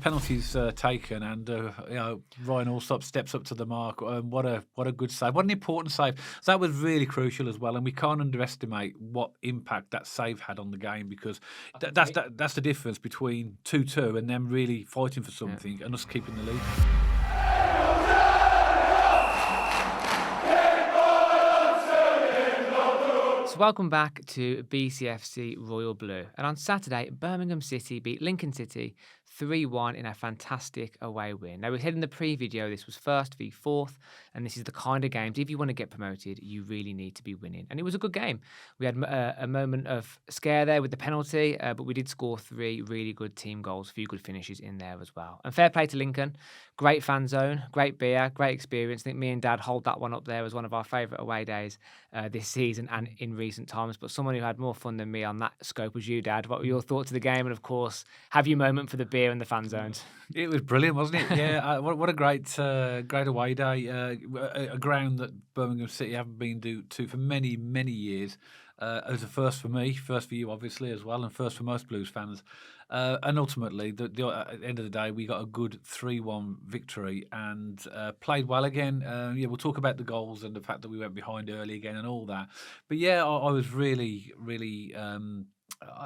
Penalties taken, and Ryan Allsop steps up to the mark. What a good save! What an important save! So that was really crucial as well, and we can't underestimate what impact that save had on the game, because that's the difference between 2-2 and them really fighting for something and us keeping the lead. Welcome back to BCFC Royal Blue. And on Saturday, Birmingham City beat Lincoln City 3-1 in a fantastic away win. Now, we said in the pre-video this was first v fourth, and this is the kind of games, if you want to get promoted, you really need to be winning. And it was a good game. We had a moment of scare there with the penalty, but we did score 3 really good team goals, a few good finishes in there as well. And fair play to Lincoln. Great fan zone, great beer, great experience. I think me and Dad hold that one up there as one of our favourite away days this season and in recent times. But someone who had more fun than me on that scope was you, Dad. What were your thoughts of the game? And of course, have your moment for the beer and the fan zones. It was brilliant, wasn't it? Yeah, what a great away day. A ground that Birmingham City haven't been to for many years. It was a first for me, first for you, obviously, as well, and first for most Blues fans. And ultimately, at the end of the day, we got a good 3-1 victory and played well again. We'll talk about the goals and the fact that we went behind early again and all that. But yeah, I was really.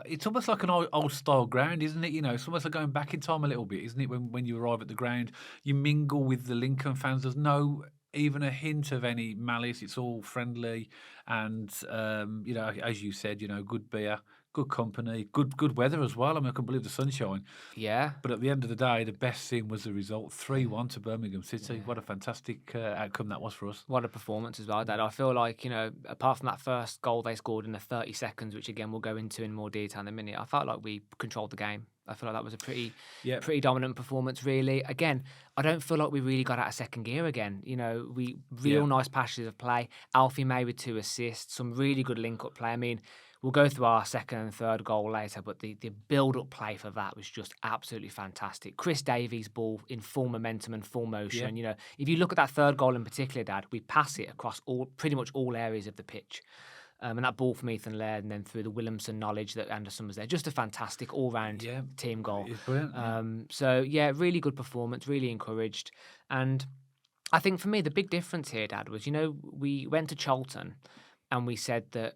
It's almost like an old style ground, isn't it? It's almost like going back in time a little bit, isn't it? When you arrive at the ground, you mingle with the Lincoln fans. There's no even a hint of any malice. It's all friendly, and as you said, good beer, good company, good weather as well. I mean, I couldn't believe the sunshine. Yeah. But at the end of the day, the best thing was the result, 3-1 to Birmingham City. Yeah. What a fantastic outcome that was for us. What a performance as well, Dad. I feel like, apart from that first goal they scored in the 30 seconds, which again we'll go into in more detail in a minute, I felt like we controlled the game. I feel like that was a pretty dominant performance, really. Again, I don't feel like we really got out of second gear again. Nice passages of play. Alfie May with 2 assists, some really good link-up play. I mean, we'll go through our second and third goal later, but the build-up play for that was just absolutely fantastic. Chris Davies' ball in full momentum and full motion. Yeah. If you look at that third goal in particular, Dad, we pass it across pretty much all areas of the pitch. And that ball from Ethan Laird and then through the Willumsson knowledge that Anderson was there. Just a fantastic all-round team goal. It's brilliant. Really good performance, really encouraged. And I think for me, the big difference here, Dad, was, we went to Charlton and we said that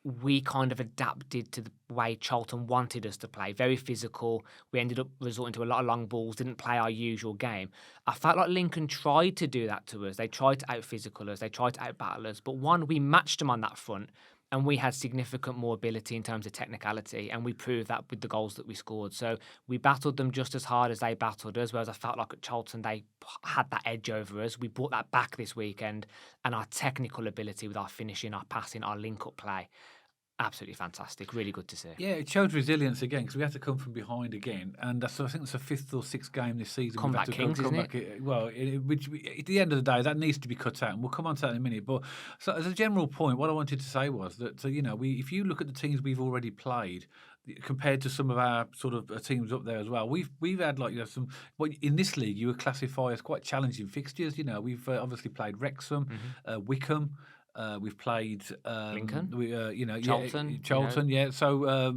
we kind of adapted to the way Charlton wanted us to play. Very physical. We ended up resorting to a lot of long balls, didn't play our usual game. I felt like Lincoln tried to do that to us. They tried to out-physical us. They tried to out-battle us. But we matched them on that front, and we had significant more ability in terms of technicality, and we proved that with the goals that we scored. So we battled them just as hard as they battled us, whereas I felt like at Charlton they had that edge over us. We brought that back this weekend, and our technical ability with our finishing, our passing, our link-up play, absolutely fantastic. Really good to see. Yeah, it showed resilience again, because we had to come from behind again, and I think it's the 5th or 6th game this season. Comeback kings, isn't it? Well, at the end of the day, that needs to be cut out, and we'll come on to that in a minute. But so, as a general point, what I wanted to say was that if you look at the teams we've already played, compared to some of our sort of teams up there as well, we've had some. Well, in this league, you would classify as quite challenging fixtures. We've obviously played Wrexham, Wickham. We've played Lincoln, Charlton, yeah. So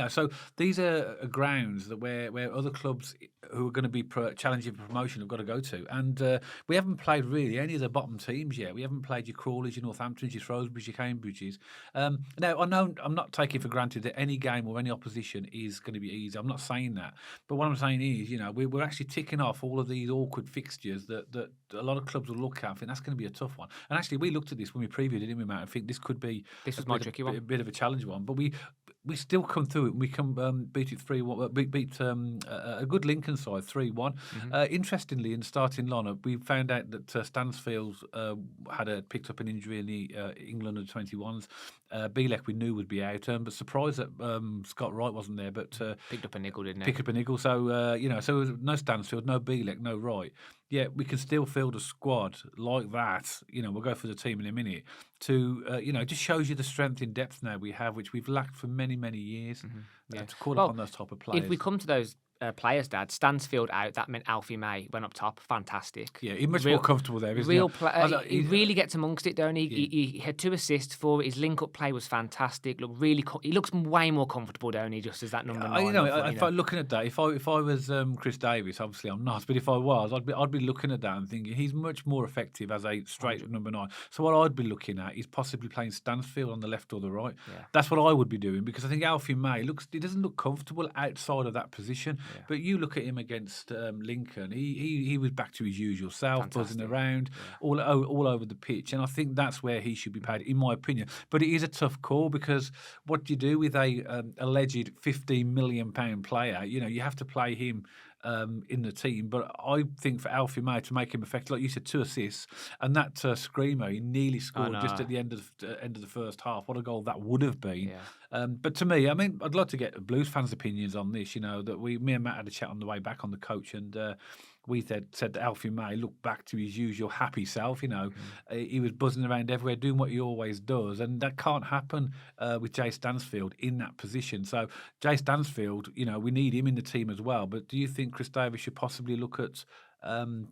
so these are grounds that where other clubs who are going to be challenging for promotion have got to go to, and we haven't played really any of the bottom teams yet. We haven't played your Crawleys, your Northamptons, your Shrewsburys, your Cambridges. Now I know I'm not taking for granted that any game or any opposition is going to be easy. I'm not saying that, but what I'm saying is, we're actually ticking off all of these awkward fixtures that a lot of clubs will look at. I think that's going to be a tough one. And actually, we looked at this when we previewed it, didn't we, Matt? I think this could be tricky one, a bit of a challenge one, but we still come through it. And we can beat it 3-1. Beat a good Lincoln side 3-1. Mm-hmm. Interestingly, in the starting lineup, we found out that Stansfield had picked up an injury in the England under-21s. Bielek we knew would be out, but surprised that Scott Wright wasn't there. But picked up a niggle, didn't he? Picked up a niggle. So so it was no Stansfield, no Bielek, no Wright. Yeah, we can still field a squad like that. We'll go for the team in a minute. To just shows you the strength in depth now we have, which we've lacked for many years. Mm-hmm. To call upon those type of players. If we come to those players, Dad. Stansfield out. That meant Alfie May went up top. Fantastic. Yeah, he's much more comfortable there, isn't Real he? he really gets amongst it, don't he? He had 2 assists for it. His link-up play was fantastic. He looks way more comfortable, don't he? Just as that number 9. If I'm looking at that, if I was Chris Davis, obviously I'm not, but if I was, I'd be looking at that and thinking he's much more effective as a straight number 9. So what I'd be looking at is possibly playing Stansfield on the left or the right. Yeah. That's what I would be doing, because I think Alfie May he doesn't look comfortable outside of that position. Yeah. But you look at him against Lincoln, he was back to his usual self, buzzing around all over the pitch, and I think that's where he should be paid, in my opinion. But it is a tough call, because what do you do with a alleged £15 million player? You have to play him in the team. But I think for Alfie May to make him effective, like you said, 2 assists, and that screamer he nearly scored just at the end of the first half. What a goal that would have been! Yeah. But to me, I mean, I'd love to get Blues fans' opinions on this. That me and Matt had a chat on the way back on the coach, and we said that Alfie May looked back to his usual happy self. He was buzzing around everywhere, doing what he always does, and that can't happen with Jay Stansfield in that position. So Jay Stansfield, we need him in the team as well. But do you think Chris Davis should possibly look at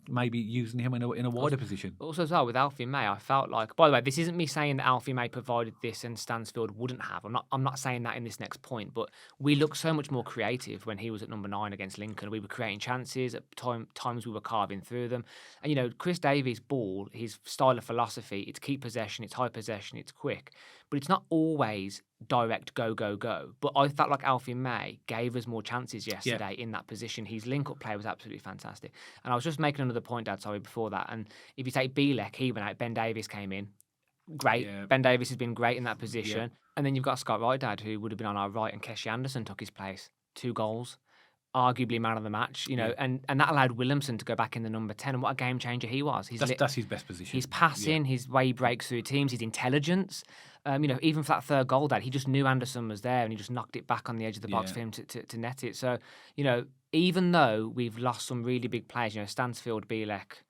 maybe using him in a wider position? Also, as well, with Alfie May, I felt like, by the way, this isn't me saying that Alfie May provided this and Stansfield wouldn't have. I'm not saying that in this next point, but we looked so much more creative when he was at number 9 against Lincoln. We were creating chances. At times we were carving through them. And, Chris Davies' ball, his style of philosophy, it's keep possession, it's high possession, it's quick. But it's not always direct go, go, go. But I felt like Alfie May gave us more chances yesterday in that position. His link-up play was absolutely fantastic. And I was just making another point, Dad, before that. And if you take Bielek, he went out. Ben Davies came in. Great. Yeah. Ben Davies has been great in that position. Yeah. And then you've got Scott Wright, Dad, who would have been on our right, and Keshi Anderson took his place. 2 goals. Arguably man of the match, and that allowed Willumsson to go back in the number 10, and what a game changer he was. That's his best position. His passing, his way he breaks through teams, his intelligence. Even for that 3rd goal, Dad, he just knew Anderson was there, and he just knocked it back on the edge of the box for him to net it. So, even though we've lost some really big players, Stansfield, Bielek,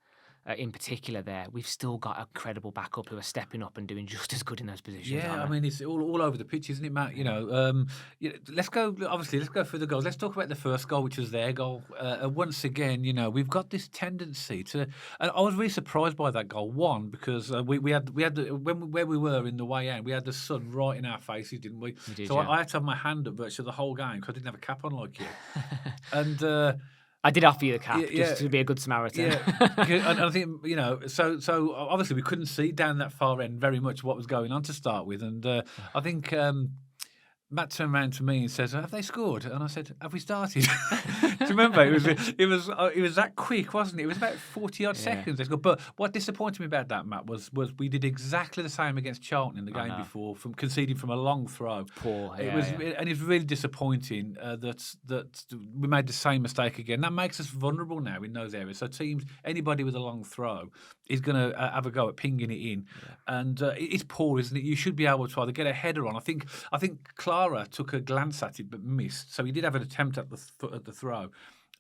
in particular there, we've still got a credible backup who are stepping up and doing just as good in those positions. Yeah, I mean, it's all over the pitch, isn't it, Matt? Let's go through the goals. Let's talk about the first goal, which was their goal. Once again, we've got this tendency to, and I was really surprised by that goal. One, because we had where we were in the way out, we had the sun right in our faces, didn't we? We did, so I had to have my hand up virtually the whole game because I didn't have a cap on like you. And I did offer you the cap just to be a good Samaritan. Yeah, and I think so obviously we couldn't see down that far end very much what was going on to start with, and I think Matt turned around to me and says, "Have they scored?" And I said, "Have we started?" Do you remember? It was that quick, wasn't it? It was about 40-odd seconds. They scored. But what disappointed me about that, Matt, was we did exactly the same against Charlton in the game before, from conceding from a long throw. Poor. And it's really disappointing that we made the same mistake again. That makes us vulnerable now in those areas. So teams, anybody with a long throw is going to have a go at pinging it in, and it's poor, isn't it? You should be able to either get a header on. I think Clara took a glance at it but missed, so he did have an attempt at the throw.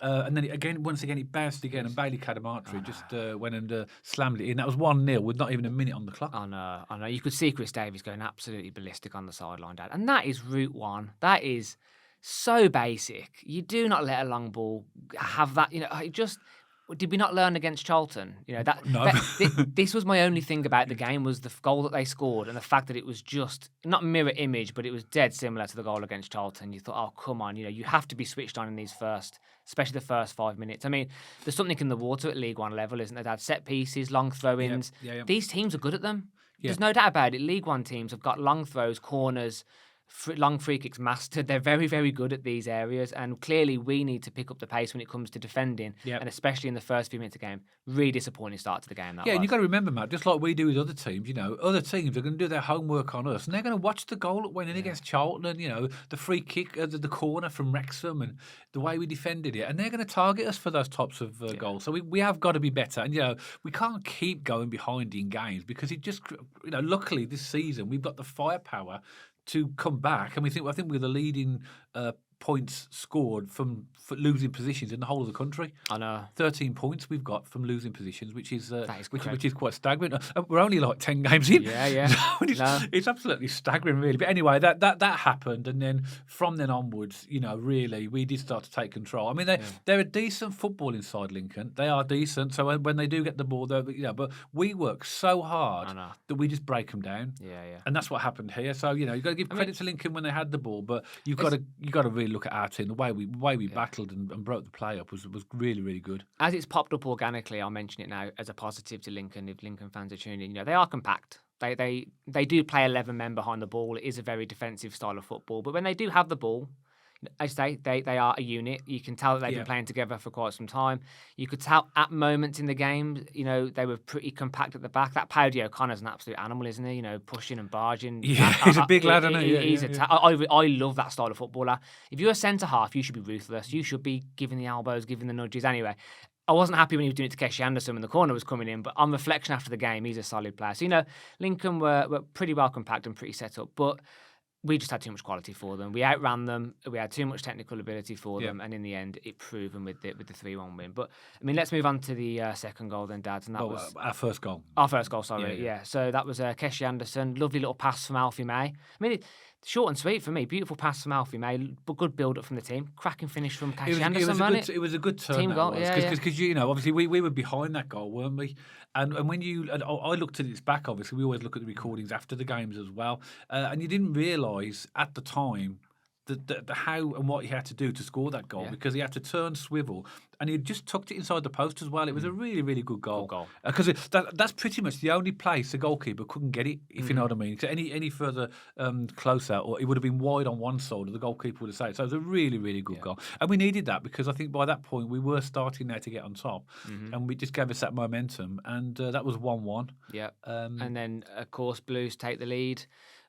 And then once again, it bounced again, and Bailey Cadamartri just went and slammed it in. That was 1-0 with not even a minute on the clock. I know. You could see Chris Davies going absolutely ballistic on the sideline, Dad. And that is route 1. That is so basic. You do not let a long ball have that. Did we not learn against Charlton? This was my only thing about the game, was the goal that they scored and the fact that it was just not mirror image, but it was dead similar to the goal against Charlton. You thought, oh, come on, you have to be switched on in these especially the first 5 minutes. I mean, there's something in the water at League One level, isn't there, Dad? Set pieces, long throw-ins. Yeah. These teams are good at them. Yeah. There's no doubt about it. League One teams have got long throws, corners, long free kicks mastered. They're very, very good at these areas, and clearly we need to pick up the pace when it comes to defending, and especially in the first few minutes of the game. Really disappointing start to the game. And you've got to remember, Matt, just like we do with other teams, other teams are going to do their homework on us, and they're going to watch the goal that went in against Charlton, and the free kick, the corner from Wrexham, and the way we defended it, and they're going to target us for those types of goals. So we have got to be better, and we can't keep going behind in games, because it just, luckily this season we've got the firepower to come back, and I think we're the leading points scored from losing positions in the whole of the country. I know. 13 points we've got from losing positions, which is correct. quite staggering. We're only like 10 games in. Yeah. It's absolutely staggering, really. But anyway, that happened, and then from then onwards, really, we did start to take control. I mean, they're a decent footballing side, Lincoln. They are decent. So when they do get the ball, but we work so hard that we just break them down. Yeah. And that's what happened here. So you've got to give credit to Lincoln when they had the ball, but you've got to really look at our team. The way we battled and broke the play up was really, really good. As it's popped up organically, I'll mention it now as a positive to Lincoln. If Lincoln fans are tuning in, they are compact. They do play 11 men behind the ball. It is a very defensive style of football, but when they do have the ball, as they are a unit. You can tell that they've been playing together for quite some time. You could tell at moments in the game, they were pretty compact at the back. That Paddy O'Connor's an absolute animal, isn't he? Pushing and barging. Yeah, he's a big lad, isn't he? I love that style of footballer. If you're a centre half, you should be ruthless. You should be giving the elbows, giving the nudges. Anyway, I wasn't happy when he was doing it to Keshi Anderson when the corner was coming in, but on reflection after the game, he's a solid player. So, Lincoln were pretty well compact and pretty set up, but we just had too much quality for them. We outran them. We had too much technical ability for them, and in the end, it proved them with the 3-1 win. But let's move on to the second goal then, Dad. And that was our first goal. Our first goal, sorry. Yeah. So that was Keshi Anderson. Lovely little pass from Alfie May. Short and sweet for me. Beautiful pass from Alfie May, but good build up from the team. Cracking finish from Keshi Anderson. It was a good turn. Team goal, because obviously we were behind that goal, weren't we? And when I looked at its back. Obviously, we always look at the recordings after the games as well. And you didn't realise at the time the how and what he had to do to score that goal, because he had to turn, swivel, and he just tucked it inside the post as well. It was a really, really good goal. Because that's pretty much the only place the goalkeeper couldn't get it, if you know what I mean. So any further closer, or it would have been wide on one side, or the goalkeeper would have saved. So it was a really, really good goal. And we needed that, because I think by that point we were starting now to get on top, and we just gave us that momentum, and that was 1-1. Yeah. And then, of course, Blues take the lead.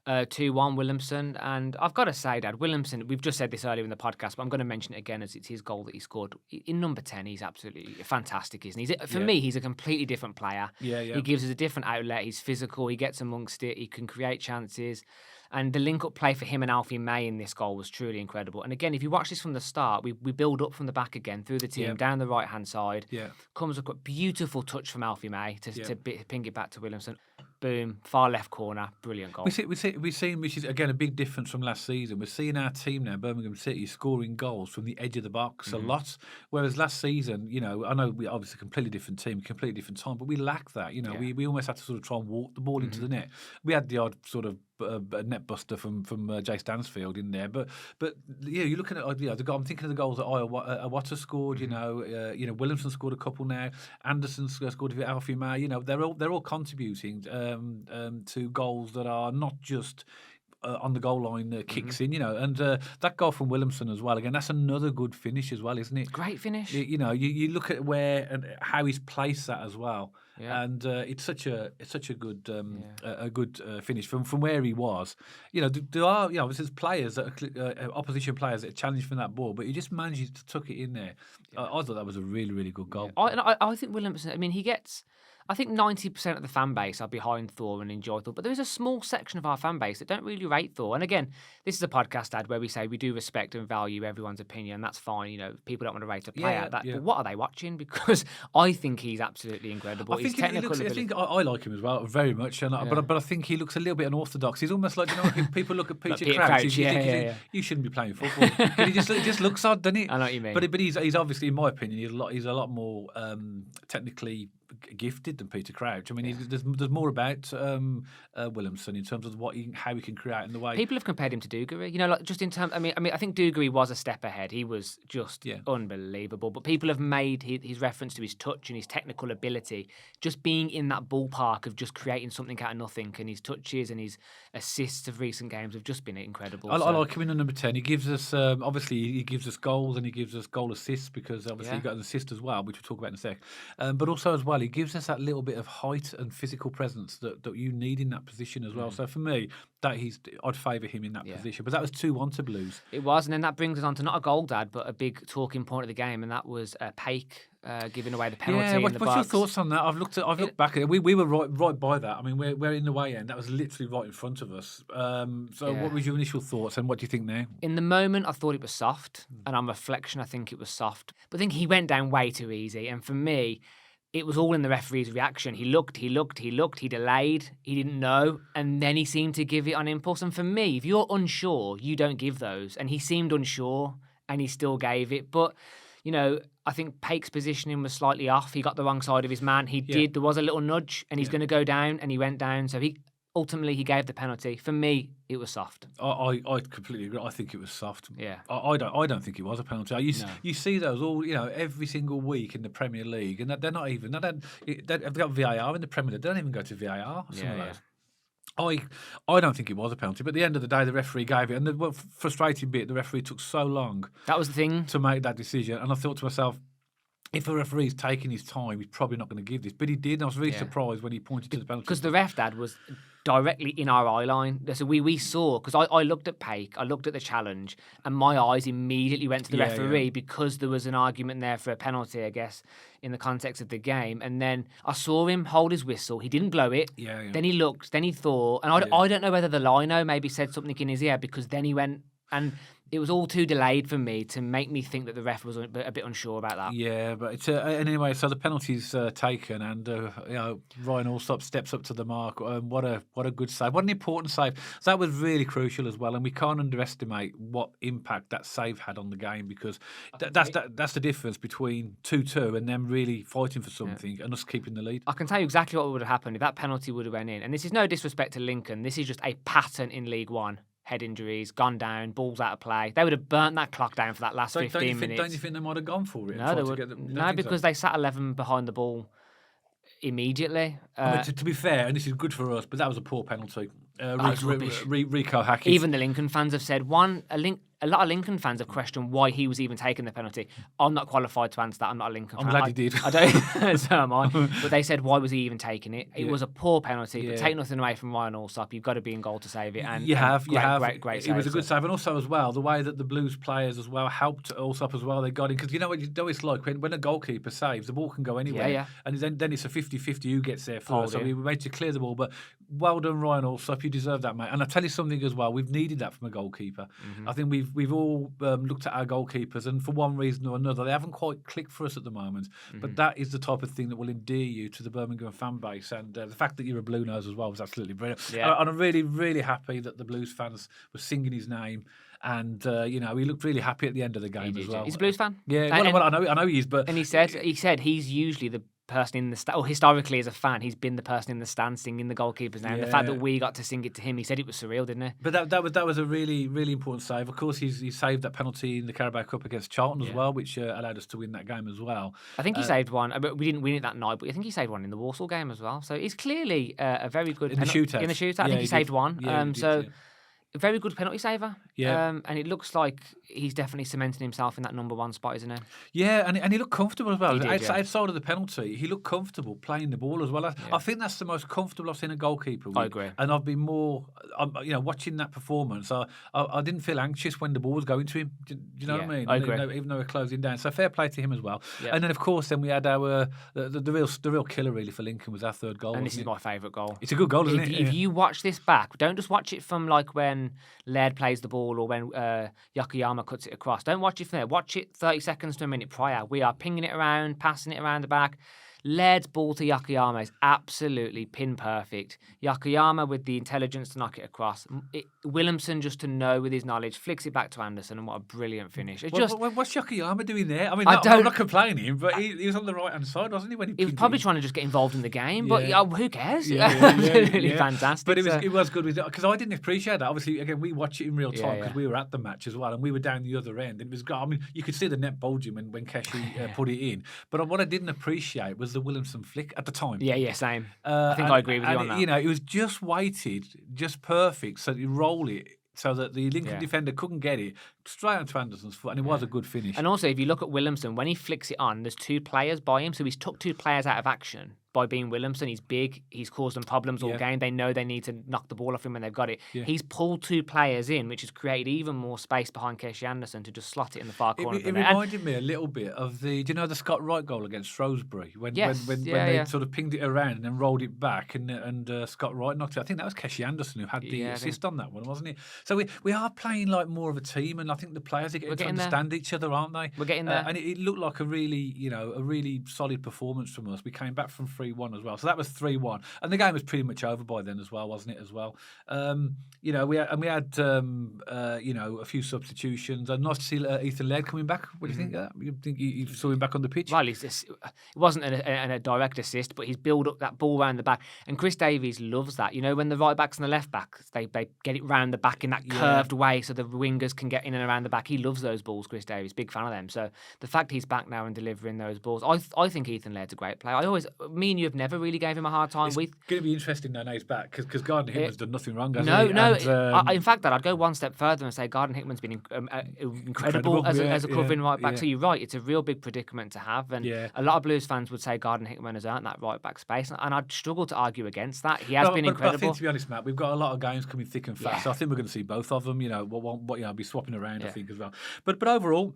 2-1 Willumsson, and I've got to say, Dad, Willumsson, we've just said this earlier in the podcast, but I'm going to mention it again as it's his goal that he scored. In number 10, he's absolutely fantastic, isn't he? For me, he's a completely different player. Yeah. He gives us a different outlet. He's physical. He gets amongst it. He can create chances. And the link-up play for him and Alfie May in this goal was truly incredible. And again, if you watch this from the start, we build up from the back again through the team, down the right-hand side. Yeah. Comes a beautiful touch from Alfie May to ping it back to Willumsson. Boom, far left corner, brilliant goal. We've seen, which is again a big difference from last season. We're seeing our team now, Birmingham City, scoring goals from the edge of the box a lot. Whereas last season, I know we obviously a completely different team, completely different time, but we lacked that. We almost had to sort of try and walk the ball into the net. We had the odd sort of a net buster from Jay Stansfield in there, but you're looking at the goal. I'm thinking of the goals that Iwata scored. Willumsson scored a couple now. Anderson scored a Alfie May. They're all contributing to goals that are not just on the goal line kicks in, and that goal from Willumsson as well. Again, that's another good finish as well, isn't it? Great finish. You look at where and how he's placed that as well. Yeah. And it's such a good finish from where he was. There are there's players that opposition players that challenge from that ball, but he just manages to tuck it in there. I thought that was a really, really good goal. I think Willumsson. He gets. I think 90% of the fan base are behind Thor and enjoy Thor, but there is a small section of our fan base that don't really rate Thor. And again, this is a podcast, Dad, where we say we do respect and value everyone's opinion. That's fine. People don't want to rate a player. But what are they watching? Because I think he's absolutely incredible. I think I like him as well, very much. But I think he looks a little bit unorthodox. He's almost like, if people look at Peter Crouch, you shouldn't be playing football. He just looks odd, doesn't he? I know what you mean. But he's obviously, in my opinion, he's a lot more technically gifted than Peter Crouch. There's more about Willumsson in terms of how he can create in the way. People have compared him to Dougarry. Just in terms. I think Dougarry was a step ahead. He was just unbelievable. But people have made his reference to his touch and his technical ability, just being in that ballpark of just creating something out of nothing. And his touches and his assists of recent games have just been incredible. I like him in the number 10. He gives us obviously he gives us goals and he gives us goal assists, because obviously he got an assist as well, which we'll talk about in a sec. But also as well, well, he gives us that little bit of height and physical presence that you need in that position as well. So for me, I'd favour him in that position. But that was 2-1 to Blues. It was, and then that brings us on to not a goal, Dad, but a big talking point of the game, and that was Paik giving away the penalty in the box. What's your thoughts on that? I've looked back at it. We were right by that. I mean, we're in the way end. That was literally right in front of us. What was your initial thoughts, and what do you think now? In the moment, I thought it was soft, and on reflection, I think it was soft. But I think he went down way too easy, and for me, it was all in the referee's reaction. He looked, he delayed, he didn't know, and then he seemed to give it on impulse. And for me, if you're unsure, you don't give those. And he seemed unsure, and he still gave it. But, I think Pake's positioning was slightly off. He got the wrong side of his man. There was a little nudge, and he's going to go down, and he went down. So ultimately he gave the penalty. For me, it was soft. I completely agree. I think it was soft. Yeah. I don't think it was a penalty. You see those all every single week in the Premier League, and they're not even. They've got VAR in the Premier League. They don't even go to VAR. Some of those. I don't think it was a penalty, but at the end of the day, the referee gave it. And the frustrating bit, the referee took so long. That was the thing. To make that decision. And I thought to myself, if a referee's taking his time, he's probably not going to give this. But he did, and I was really surprised when he pointed to the penalty. Because the ref, Dad, was directly in our eye line. So we saw, because I looked at Paik, I looked at the challenge, and my eyes immediately went to the referee because there was an argument there for a penalty, I guess, in the context of the game. And then I saw him hold his whistle. He didn't blow it. Then he looked, then he thought, and I don't know whether the lino maybe said something in his ear, because then he went, and it was all too delayed for me to make me think that the ref was a bit unsure about that. Yeah, but it's anyway. So the penalty's taken, and Ryan Allsop steps up to the mark. What a good save! What an important save! So that was really crucial as well, and we can't underestimate what impact that save had on the game, because that's the difference between 2-2 and them really fighting for something and us keeping the lead. I can tell you exactly what would have happened if that penalty would have went in. And this is no disrespect to Lincoln. This is just a pattern in League One. Head injuries, gone down, balls out of play. They would have burnt that clock down for that last 15 minutes. Don't you think they might have gone for it? No, they would. No, because they sat 11 behind the ball immediately. To be fair, and this is good for us, but that was a poor penalty. Rico Hackett. Even the Lincoln fans have said a lot of Lincoln fans have questioned why he was even taking the penalty. I'm not qualified to answer that. I'm not a Lincoln fan. I'm glad he did. I don't. So am I. But they said, why was he even taking it? It was a poor penalty. But take nothing away from Ryan Allsop. You've got to be in goal to save it. And you have. Great save. It was a good save, and also as well the way that the Blues players as well helped Allsop as well. They got in, because you know what it's like when a goalkeeper saves, the ball can go anywhere. Yeah. And then it's a 50-50 who gets there first. So we made to clear the ball. But well done, Ryan Allsop. You deserve that, mate. And I tell you something as well. We've needed that from a goalkeeper. I think we've all looked at our goalkeepers, and for one reason or another, they haven't quite clicked for us at the moment. But that is the type of thing that will endear you to the Birmingham fan base, and the fact that you're a Blue Nose as well was absolutely brilliant. And I'm really, really happy that the Blues fans were singing his name, and he looked really happy at the end of the game as well. He's a Blues fan. Yeah, well, I know he is, but and he said he's usually the person in the stand, or historically as a fan, he's been the person in the stand singing the goalkeeper's name. The fact that we got to sing it to him, he said it was surreal, didn't he? But that was a really, really important save. Of course, he saved that penalty in the Carabao Cup against Charlton as well, which allowed us to win that game as well. I think he saved one. We didn't win it that night, but I think he saved one in the Walsall game as well. So he's clearly a very good in the shootout. I think he saved one. Yeah, a very good penalty saver. Yeah. And it looks like he's definitely cementing himself in that number one spot, isn't he? Yeah, and he looked comfortable as well. He did, outside of the penalty, he looked comfortable playing the ball as well. I think that's the most comfortable I've seen a goalkeeper with. I agree. And I've been more, watching that performance, I didn't feel anxious when the ball was going to him. Do you know what I mean? I agree. Even though we're closing down. So fair play to him as well. Yeah. And then, of course, we had our the real killer really for Lincoln was our third goal. And this is my favourite goal. It's a good goal, isn't it? If you watch this back, don't just watch it from like when Laird plays the ball or when Yokoyama cuts it across. Don't watch it from there. Watch it 30 seconds to a minute prior. We are pinging it around, passing it around the back. Laird's ball to Yokoyama is absolutely pin perfect. Yokoyama with the intelligence to knock it across. Willumsson just to know with his knowledge, flicks it back to Anderson, and what a brilliant finish. What's Yokoyama doing there? I mean, I'm not complaining, but he was on the right hand side, wasn't he? When he was probably trying to just get involved in the game, but who cares? Absolutely fantastic. But it was good because I didn't appreciate that. Obviously, again, we watch it in real time because we were at the match as well, and we were down the other end. It was, I mean, you could see the net bulging when Keshi put it in. But what I didn't appreciate was the Willumsson flick at the time. Yeah, same. I think I agree with you on that. It was just weighted, just perfect, so you roll it so that the Lincoln Yeah. defender couldn't get it straight onto Anderson's foot, and it was a good finish. And also, if you look at Willumsson, when he flicks it on, there's 2 players by him, so he's took 2 players out of action by being Willumsson. He's big, he's caused them problems all game. They know they need to knock the ball off him when they've got it. Yeah. He's pulled 2 players in, which has created even more space behind Keshi Anderson to just slot it in the far corner. It reminded me a little bit of the, do you know the Scott Wright goal against Shrewsbury when they sort of pinged it around and then rolled it back and Scott Wright knocked it. I think that was Keshi Anderson who had the assist on that one, wasn't it? So we are playing like more of a team, and I think the players are getting to understand each other, aren't they? We're getting there, and it looked like a really solid performance from us. We came back from 3-1 as well, so that was 3-1, and the game was pretty much over by then as well, wasn't it? As well, we had a few substitutions. Nice to see Ethan Laird coming back. What do you think of that? You think you saw him back on the pitch? Well, it wasn't a direct assist, but he's built up that ball round the back. And Chris Davies loves that. You know, when the right backs and the left backs, they get it round the back in that curved way so the wingers can get in and around the back. He loves those balls, Chris Davies. Big fan of them. So the fact he's back now and delivering those balls, I think Ethan Laird's a great player. Me and you have never really gave him a hard time. It's going to be interesting now he's back because Gardner Hickman's done nothing wrong, hasn't he? No. In fact, I'd go one step further and say Gardner Hickman's been incredible as a covering right back. So you're right, it's a real big predicament to have, and a lot of Blues fans would say Gardner Hickman has earned that right back space, and I'd struggle to argue against that. He has been incredible. But I think, to be honest, Matt, we've got a lot of games coming thick and fast. So I think we're going to see both of them. I'll be swapping around. I think as well. But overall,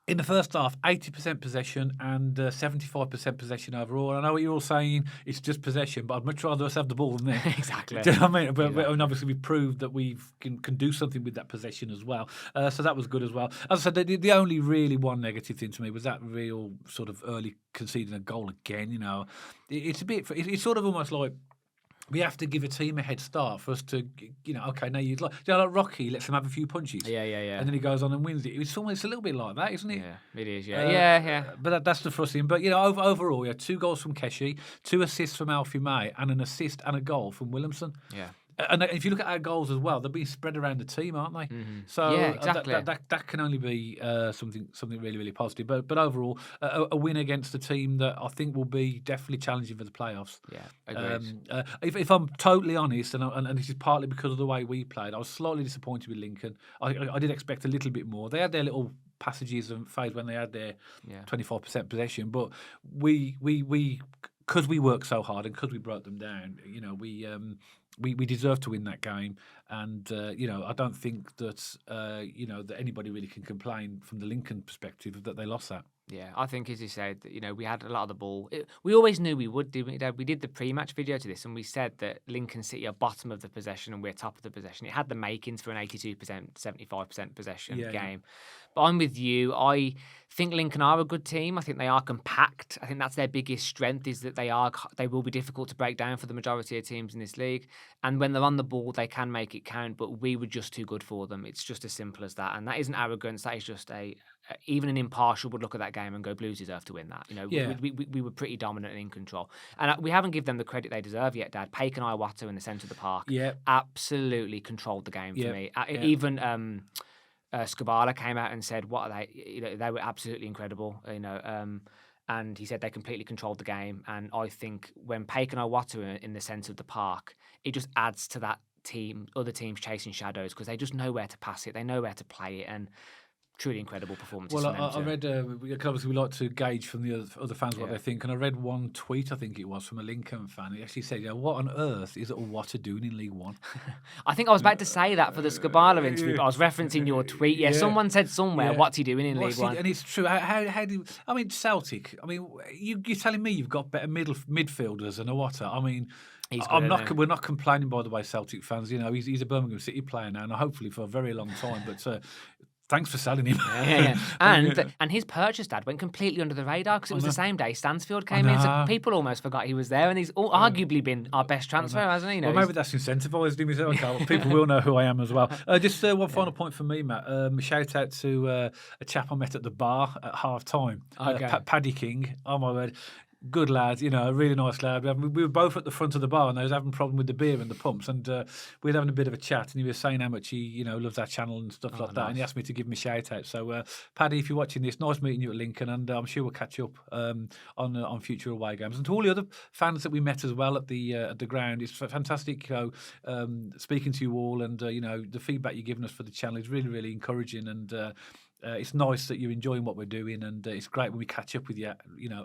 in the first half, 80% possession and 75% possession overall. I know what you're all saying, it's just possession, but I'd much rather us have the ball than them. Exactly. Do you know what I mean? But obviously we proved that we can do something with that possession as well. So that was good as well. As I said, the only really one negative thing to me was that real sort of early conceding a goal again. It's sort of almost like we have to give a team a head start for us to, okay, now you'd like Rocky lets him have a few punches. Yeah. And then he goes on and wins it. It's almost a little bit like that, isn't it? Yeah, it is, yeah. But that's the frustrating. But, overall, we had 2 goals from Keshi, 2 assists from Alfie May, and an assist and a goal from Willumsson. Yeah. And if you look at our goals as well, they're being spread around the team, aren't they? Mm-hmm. So exactly. That can only be something really, really positive. But overall, a win against a team that I think will be definitely challenging for the playoffs. Yeah, agreed. If I'm totally honest, and this is partly because of the way we played, I was slightly disappointed with Lincoln. I did expect a little bit more. They had their little passages and phase when they had their 25% possession, but we because we worked so hard and because we broke them down, we deserve to win that game, and I don't think that that anybody really can complain from the Lincoln perspective that they lost that. Yeah, I think, as you said, we had a lot of the ball. We always knew we would do. We did the pre-match video to this, and we said that Lincoln City are bottom of the possession and we're top of the possession. It had the makings for an 82%, 75% possession game. But I'm with you. I think Lincoln are a good team. I think they are compact. I think that's their biggest strength, is that they will be difficult to break down for the majority of teams in this league. And when they're on the ball, they can make it count, but we were just too good for them. It's just as simple as that. And that isn't arrogance. That is just even an impartial would look at that game and go, Blues deserve to win that. We were pretty dominant and in control. And we haven't given them the credit they deserve yet, Dad. Paik and Iwata in the centre of the park absolutely controlled the game for me. Even Skubala came out and said, "What are they? They were absolutely incredible." And he said they completely controlled the game. And I think when Paik and Iwata are in the centre of the park, it just adds to that team, other teams chasing shadows, because they just know where to pass it, they know where to play it, and truly incredible performances. Well, I read, obviously we like to gauge from the other fans what they think, and I read one tweet, I think it was, from a Lincoln fan. He actually said, what on earth is Iwata doing in League One? I think I was about to say that for the Skubala interview, but I was referencing your tweet. Yeah, someone said somewhere, what's he doing in League One? And it's true. How do Celtic, you're telling me you've got better midfielders than Iwata. We're not complaining, by the way, Celtic fans. He's a Birmingham City player now, and hopefully for a very long time, but thanks for selling him. And his purchase, Dad, went completely under the radar because it was the same day Stansfield came in, so people almost forgot he was there, and he's arguably been our best transfer, hasn't he? Well, maybe that's incentivised him. Okay, people will know who I am as well. Just one final point from me, Matt. Shout out to a chap I met at the bar at half time, Paddy King. Oh my word. Good lad, a really nice lad. We were both at the front of the bar, and they was having a problem with the beer and the pumps, and we were having a bit of a chat, and he was saying how much he, loves our channel and stuff like that, and he asked me to give him a shout out. So, Paddy, if you're watching this, nice meeting you at Lincoln, and I'm sure we'll catch up on future away games, and to all the other fans that we met as well at the ground. It's fantastic, speaking to you all, and the feedback you're giving us for the channel is really, really encouraging, and it's nice that you're enjoying what we're doing, and it's great when we catch up with you,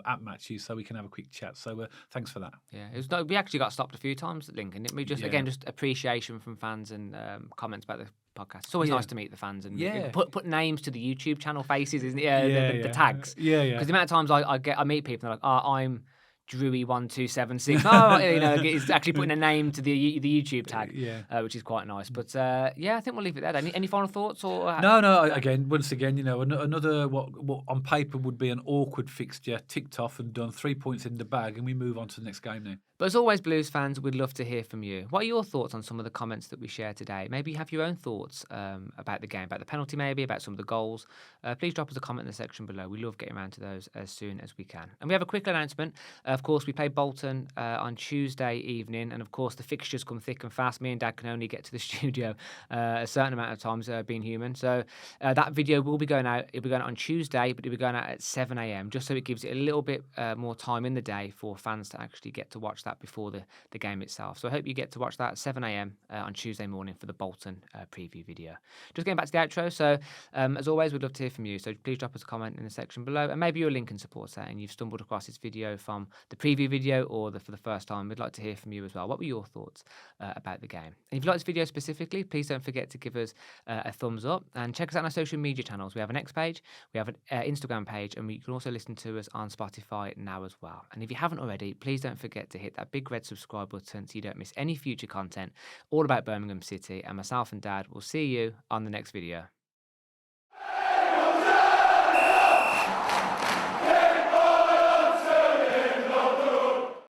at matches, so we can have a quick chat. So thanks for that. Yeah, we actually got stopped a few times at Lincoln, didn't we? Just appreciation from fans and comments about the podcast. It's always nice to meet the fans and put names to the YouTube channel faces, isn't it? The tags. Because the amount of times I meet people and they're like, I'm Drewy1276. It's actually putting a name to the YouTube tag, which is quite nice. But I think we'll leave it there. Any final thoughts? Or No. Once again, another what on paper would be an awkward fixture ticked off and done. 3 points in the bag, and we move on to the next game now. But as always, Blues fans, we'd love to hear from you. What are your thoughts on some of the comments that we shared today? Maybe you have your own thoughts about the game, about the penalty, maybe about some of the goals. Please drop us a comment in the section below. We love getting around to those as soon as we can. And we have a quick announcement. Of course, we play Bolton on Tuesday evening, and of course, the fixtures come thick and fast. Me and Dad can only get to the studio a certain amount of times, being human. So that video will be going out. It'll be going out on Tuesday, but it'll be going out at 7 a.m. just so it gives it a little bit more time in the day for fans to actually get to watch that before the game itself. So I hope you get to watch that at 7 a.m. On Tuesday morning for the Bolton preview video. Just getting back to the outro. So as always, we'd love to hear from you. So please drop us a comment in the section below, and maybe you're a Lincoln supporter and you've stumbled across this video from the preview video or for the first time. We'd like to hear from you as well. What were your thoughts about the game? And if you like this video specifically, please don't forget to give us a thumbs up and check us out on our social media channels. We have an X page, we have an Instagram page, and you can also listen to us on Spotify now as well. And if you haven't already, please don't forget to hit that big red subscribe button so you don't miss any future content all about Birmingham City. And myself and Dad will see you on the next video.